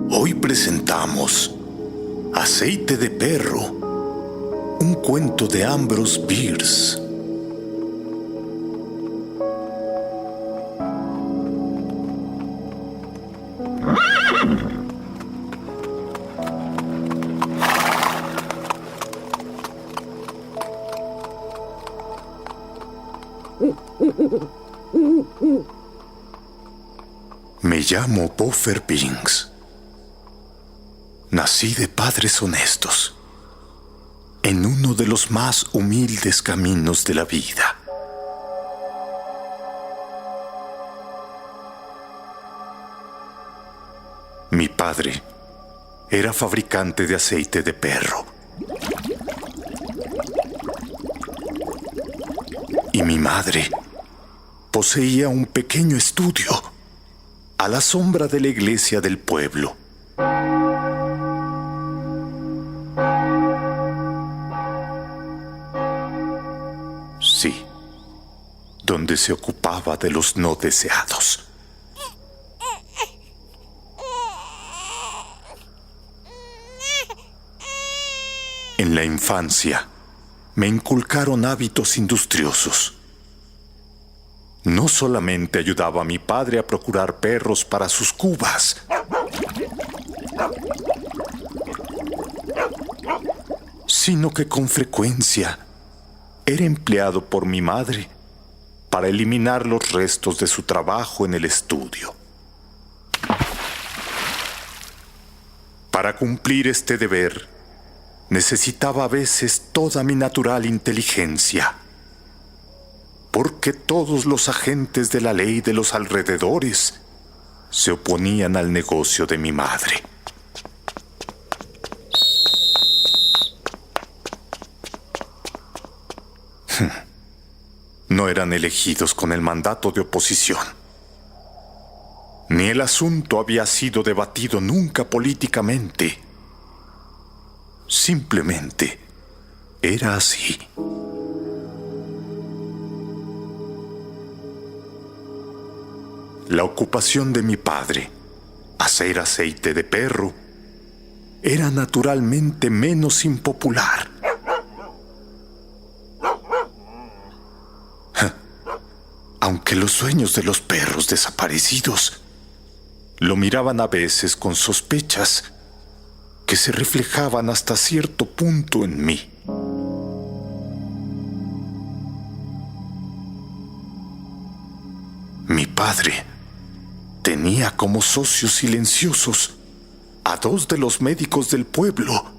Hoy presentamos Aceite de Perro, un cuento de Ambrose Bierce. Me llamo Buffer Binks. Nací de padres honestos, en uno de los más humildes caminos de la vida. Mi padre era fabricante de aceite de perro. Y mi madre poseía un pequeño estudio a la sombra de la iglesia del pueblo. Sí, donde se ocupaba de los no deseados. En la infancia, me inculcaron hábitos industriosos. No solamente ayudaba a mi padre a procurar perros para sus cubas, sino que con frecuencia era empleado por mi madre para eliminar los restos de su trabajo en el estudio. Para cumplir este deber, necesitaba a veces toda mi natural inteligencia, porque todos los agentes de la ley de los alrededores se oponían al negocio de mi madre. No eran elegidos con el mandato de oposición. Ni el asunto había sido debatido nunca políticamente. Simplemente era así. La ocupación de mi padre, hacer aceite de perro, era naturalmente menos impopular. Aunque los dueños de los perros desaparecidos lo miraban a veces con sospechas que se reflejaban hasta cierto punto en mí. Mi padre tenía como socios silenciosos a dos de los médicos del pueblo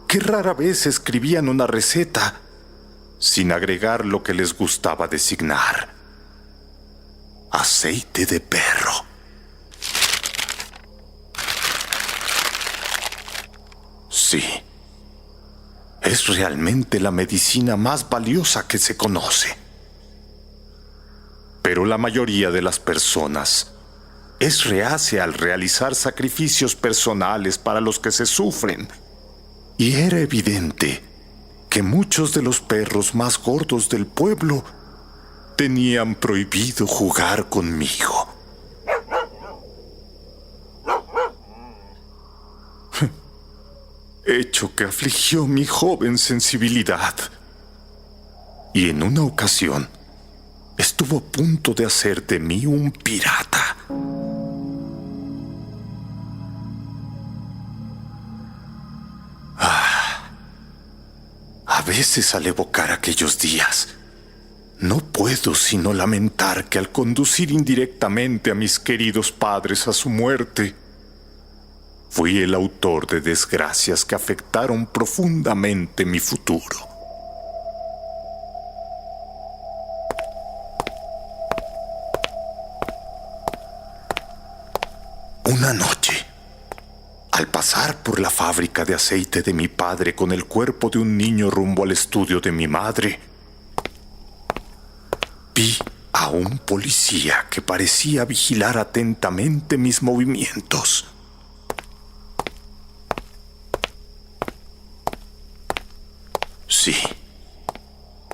que rara vez escribían una receta sin agregar lo que les gustaba designar: aceite de perro. Sí, es realmente la medicina más valiosa que se conoce. Pero la mayoría de las personas es reacia al realizar sacrificios personales para los que se sufren. Y era evidente que muchos de los perros más gordos del pueblo tenían prohibido jugar conmigo. Hecho que afligió mi joven sensibilidad. Y en una ocasión estuvo a punto de hacer de mí un pirata. A veces al evocar aquellos días, no puedo sino lamentar que al conducir indirectamente a mis queridos padres a su muerte, fui el autor de desgracias que afectaron profundamente mi futuro. Una noche, al pasar por la fábrica de aceite de mi padre con el cuerpo de un niño rumbo al estudio de mi madre, vi a un policía que parecía vigilar atentamente mis movimientos. Sí,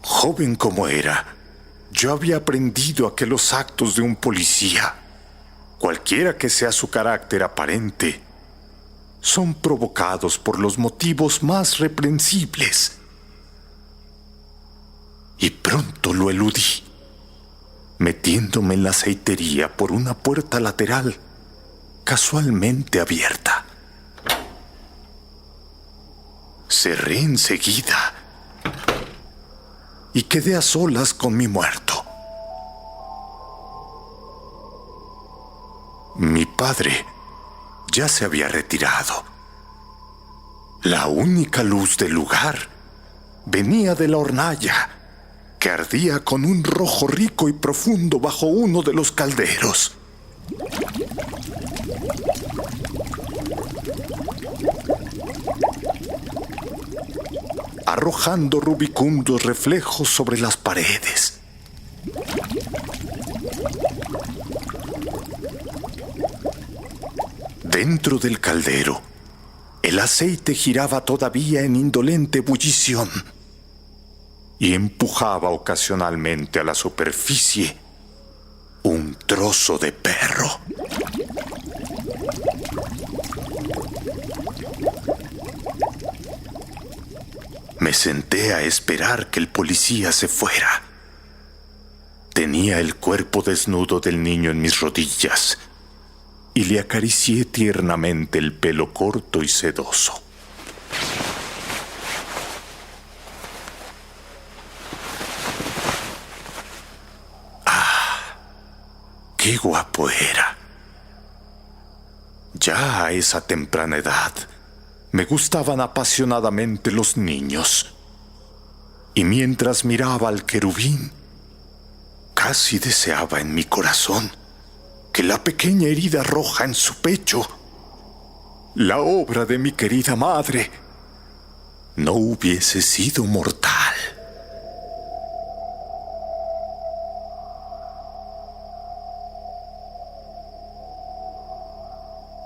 joven como era, yo había aprendido a que los actos de un policía, cualquiera que sea su carácter aparente, son provocados por los motivos más reprensibles. Y pronto lo eludí, metiéndome en la aceitería por una puerta lateral casualmente abierta. Cerré enseguida y quedé a solas con mi muerto. Mi padre ya se había retirado. La única luz del lugar venía de la hornalla, que ardía con un rojo rico y profundo bajo uno de los calderos. Arrojando rubicundos reflejos sobre las paredes. Dentro del caldero, el aceite giraba todavía en indolente ebullición y empujaba ocasionalmente a la superficie un trozo de perro. Me senté a esperar que el policía se fuera. Tenía el cuerpo desnudo del niño en mis rodillas y le acaricié tiernamente el pelo corto y sedoso. ¡Qué guapo era! Ya a esa temprana edad me gustaban apasionadamente los niños. Y mientras miraba al querubín, casi deseaba en mi corazón que la pequeña herida roja en su pecho, la obra de mi querida madre, no hubiese sido mortal.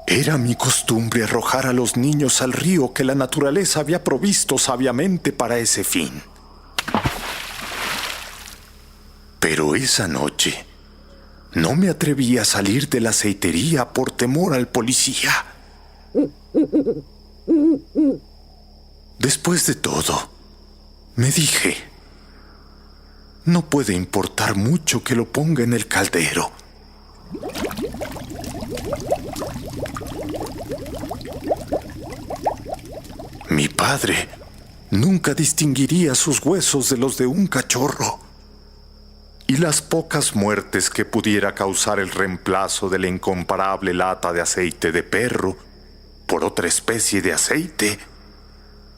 Era mi costumbre arrojar a los niños al río que la naturaleza había provisto sabiamente para ese fin. Pero esa noche no me atreví a salir de la aceitería por temor al policía. Después de todo, me dije, no puede importar mucho que lo ponga en el caldero. Mi padre nunca distinguiría sus huesos de los de un cachorro. Y las pocas muertes que pudiera causar el reemplazo de la incomparable lata de aceite de perro por otra especie de aceite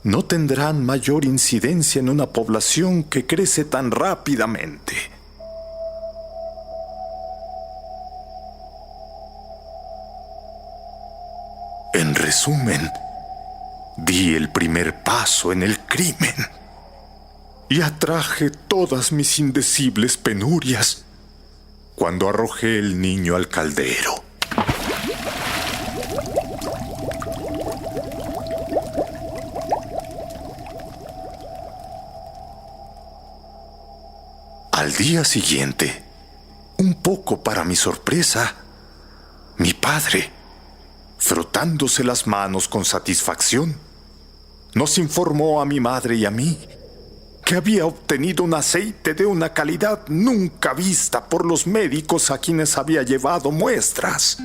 no tendrán mayor incidencia en una población que crece tan rápidamente. En resumen, di el primer paso en el crimen y atraje todas mis indecibles penurias cuando arrojé el niño al caldero. Al día siguiente, un poco para mi sorpresa, mi padre, frotándose las manos con satisfacción, nos informó a mi madre y a mí que había obtenido un aceite de una calidad nunca vista por los médicos a quienes había llevado muestras.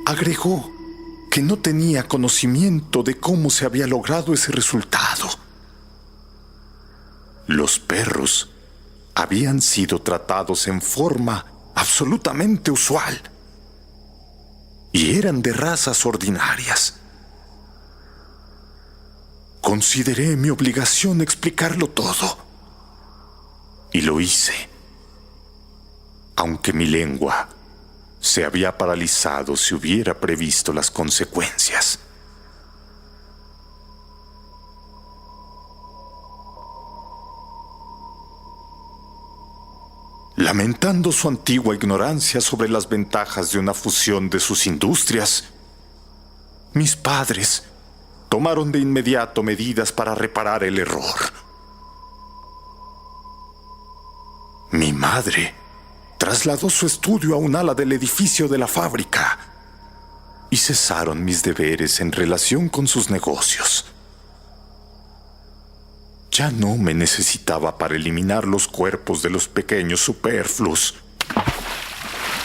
Agregó que no tenía conocimiento de cómo se había logrado ese resultado. Los perros habían sido tratados en forma absolutamente usual y eran de razas ordinarias. Consideré mi obligación explicarlo todo y lo hice, aunque mi lengua se había paralizado si hubiera previsto las consecuencias. Lamentando su antigua ignorancia sobre las ventajas de una fusión de sus industrias, mis padres tomaron de inmediato medidas para reparar el error. Mi madre trasladó su estudio a un ala del edificio de la fábrica y cesaron mis deberes en relación con sus negocios. Ya no me necesitaba para eliminar los cuerpos de los pequeños superfluos,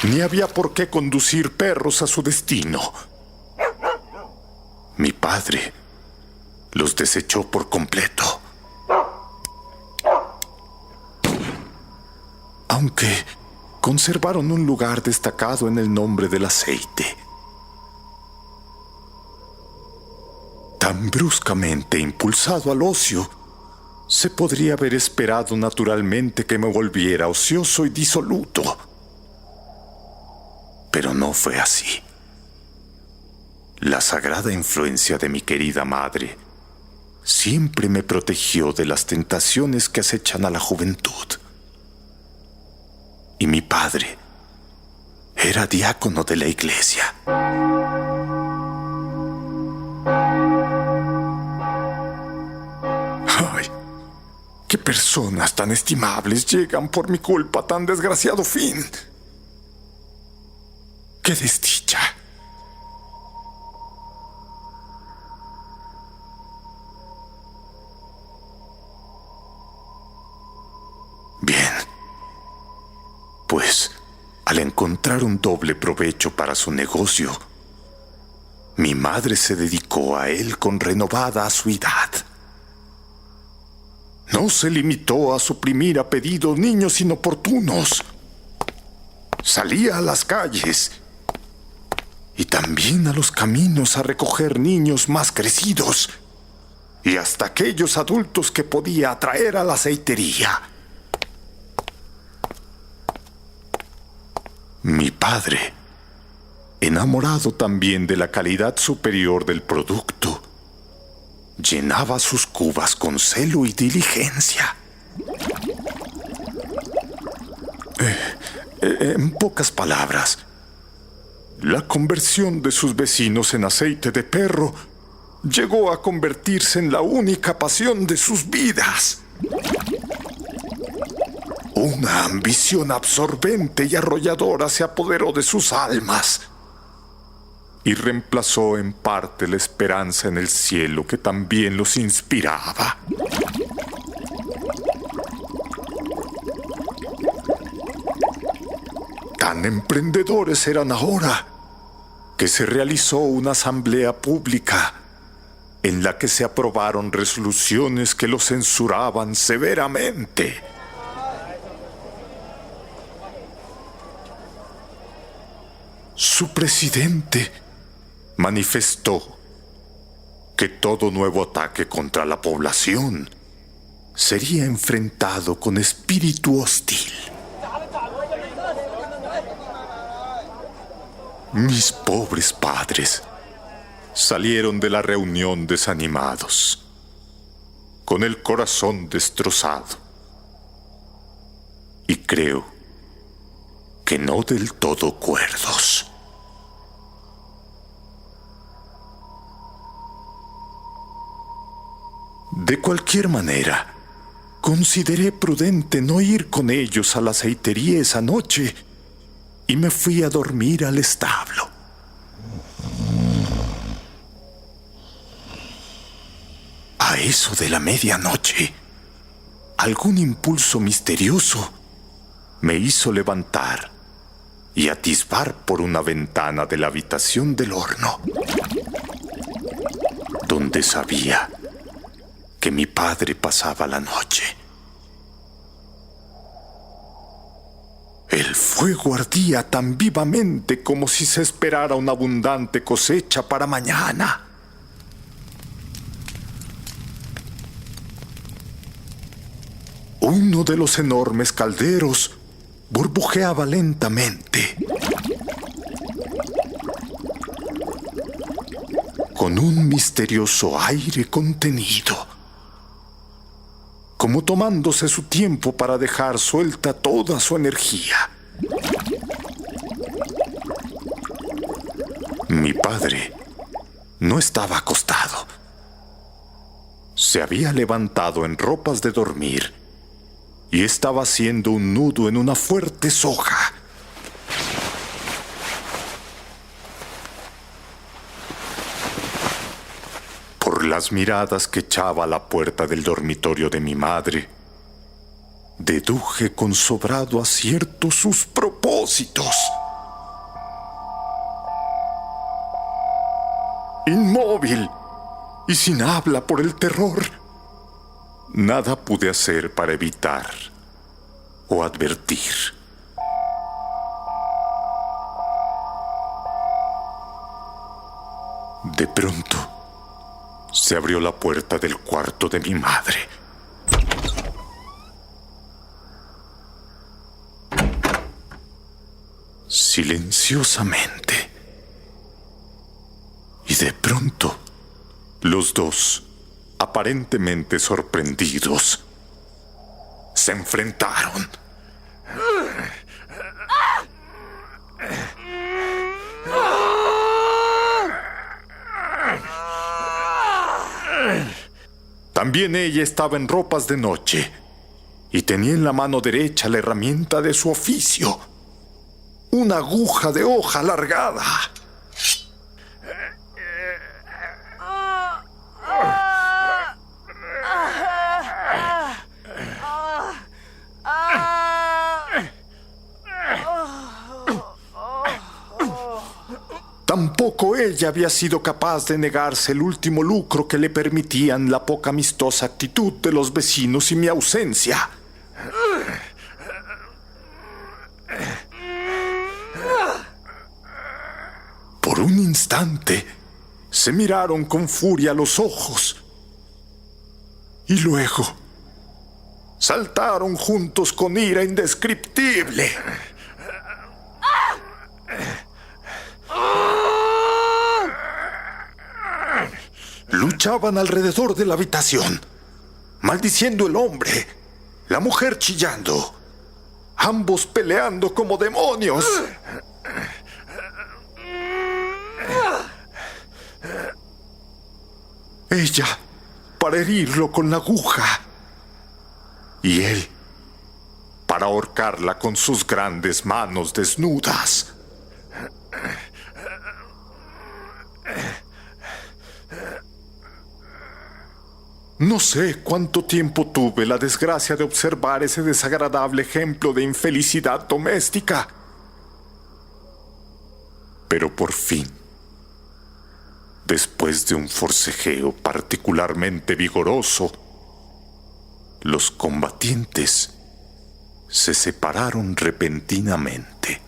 ni había por qué conducir perros a su destino. Mi padre los desechó por completo. Aunque conservaron un lugar destacado en el nombre del aceite. Tan bruscamente impulsado al ocio, se podría haber esperado naturalmente que me volviera ocioso y disoluto. Pero no fue así. La sagrada influencia de mi querida madre siempre me protegió de las tentaciones que acechan a la juventud. Y mi padre era diácono de la iglesia. ¡Ay! ¡Qué personas tan estimables llegan por mi culpa a tan desgraciado fin! ¡Qué desdicha! Bien. Pues, al encontrar un doble provecho para su negocio, mi madre se dedicó a él con renovada asiduidad. No se limitó a suprimir a pedido niños inoportunos. Salía a las calles y también a los caminos a recoger niños más crecidos y hasta aquellos adultos que podía atraer a la aceitería. Mi padre, enamorado también de la calidad superior del producto, llenaba sus cubas con celo y diligencia. En pocas palabras, la conversión de sus vecinos en aceite de perro llegó a convertirse en la única pasión de sus vidas. Una ambición absorbente y arrolladora se apoderó de sus almas y reemplazó en parte la esperanza en el cielo que también los inspiraba. Tan emprendedores eran ahora que se realizó una asamblea pública en la que se aprobaron resoluciones que los censuraban severamente. Su presidente manifestó que todo nuevo ataque contra la población sería enfrentado con espíritu hostil. Mis pobres padres salieron de la reunión desanimados, con el corazón destrozado, y creo que no del todo cuerdos. De cualquier manera, consideré prudente no ir con ellos a la aceitería esa noche y me fui a dormir al establo. A eso de la medianoche, algún impulso misterioso me hizo levantar y atisbar por una ventana de la habitación del horno, donde sabía que mi padre pasaba la noche. El fuego ardía tan vivamente como si se esperara una abundante cosecha para mañana. Uno de los enormes calderos burbujeaba lentamente, con un misterioso aire contenido, como tomándose su tiempo para dejar suelta toda su energía. Mi padre no estaba acostado. Se había levantado en ropas de dormir y estaba haciendo un nudo en una fuerte soga. las miradas que echaba a la puerta del dormitorio de mi madre, deduje con sobrado acierto sus propósitos. Inmóvil y sin habla por el terror, nada pude hacer para evitar o advertir. De pronto, se abrió la puerta del cuarto de mi madre. Silenciosamente. Y de pronto, los dos, aparentemente sorprendidos, se enfrentaron. También ella estaba en ropas de noche y tenía en la mano derecha la herramienta de su oficio, una aguja de hoja alargada. Tampoco ella había sido capaz de negarse el último lucro que le permitían la poca amistosa actitud de los vecinos y mi ausencia. Por un instante, se miraron con furia a los ojos y luego saltaron juntos con ira indescriptible. Luchaban alrededor de la habitación, maldiciendo el hombre, la mujer chillando, ambos peleando como demonios. Ella para herirlo con la aguja y él para ahorcarla con sus grandes manos desnudas. No sé cuánto tiempo tuve la desgracia de observar ese desagradable ejemplo de infelicidad doméstica. Pero por fin, después de un forcejeo particularmente vigoroso, los combatientes se separaron repentinamente.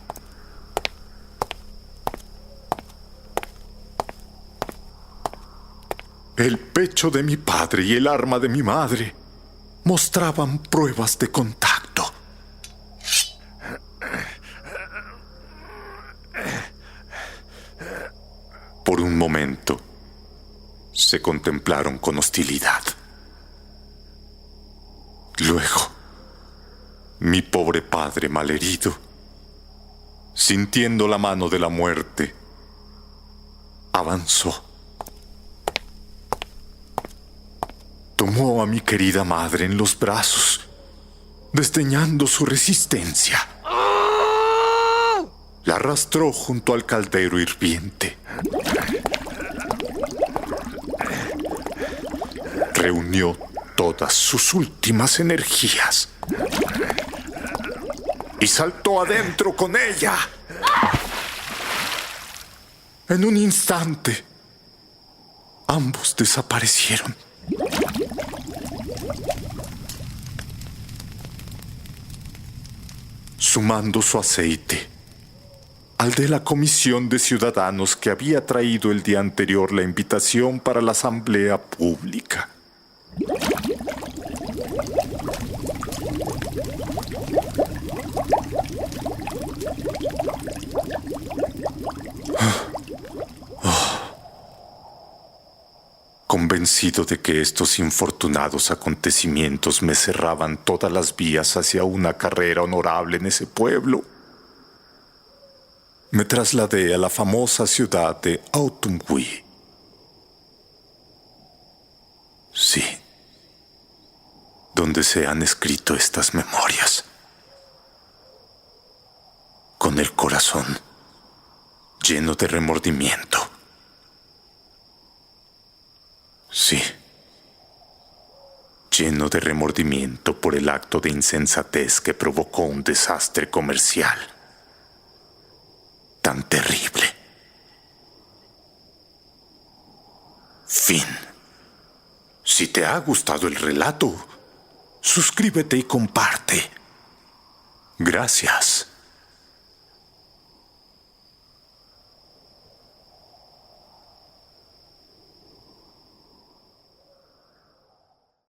El pecho de mi padre y el arma de mi madre mostraban pruebas de contacto. Por un momento, se contemplaron con hostilidad. Luego, mi pobre padre malherido, sintiendo la mano de la muerte, avanzó. Tomó a mi querida madre en los brazos, desdeñando su resistencia. La arrastró junto al caldero hirviente. Reunió todas sus últimas energías y saltó adentro con ella. En un instante, ambos desaparecieron. Sumando su aceite al de la comisión de ciudadanos que había traído el día anterior la invitación para la asamblea pública. Convencido de que estos infortunados acontecimientos me cerraban todas las vías hacia una carrera honorable en ese pueblo, me trasladé a la famosa ciudad de Autumwee. Sí, donde se han escrito estas memorias. Con el corazón lleno de remordimiento. Sí. Lleno de remordimiento por el acto de insensatez que provocó un desastre comercial tan terrible. Fin. Si te ha gustado el relato, suscríbete y comparte. Gracias.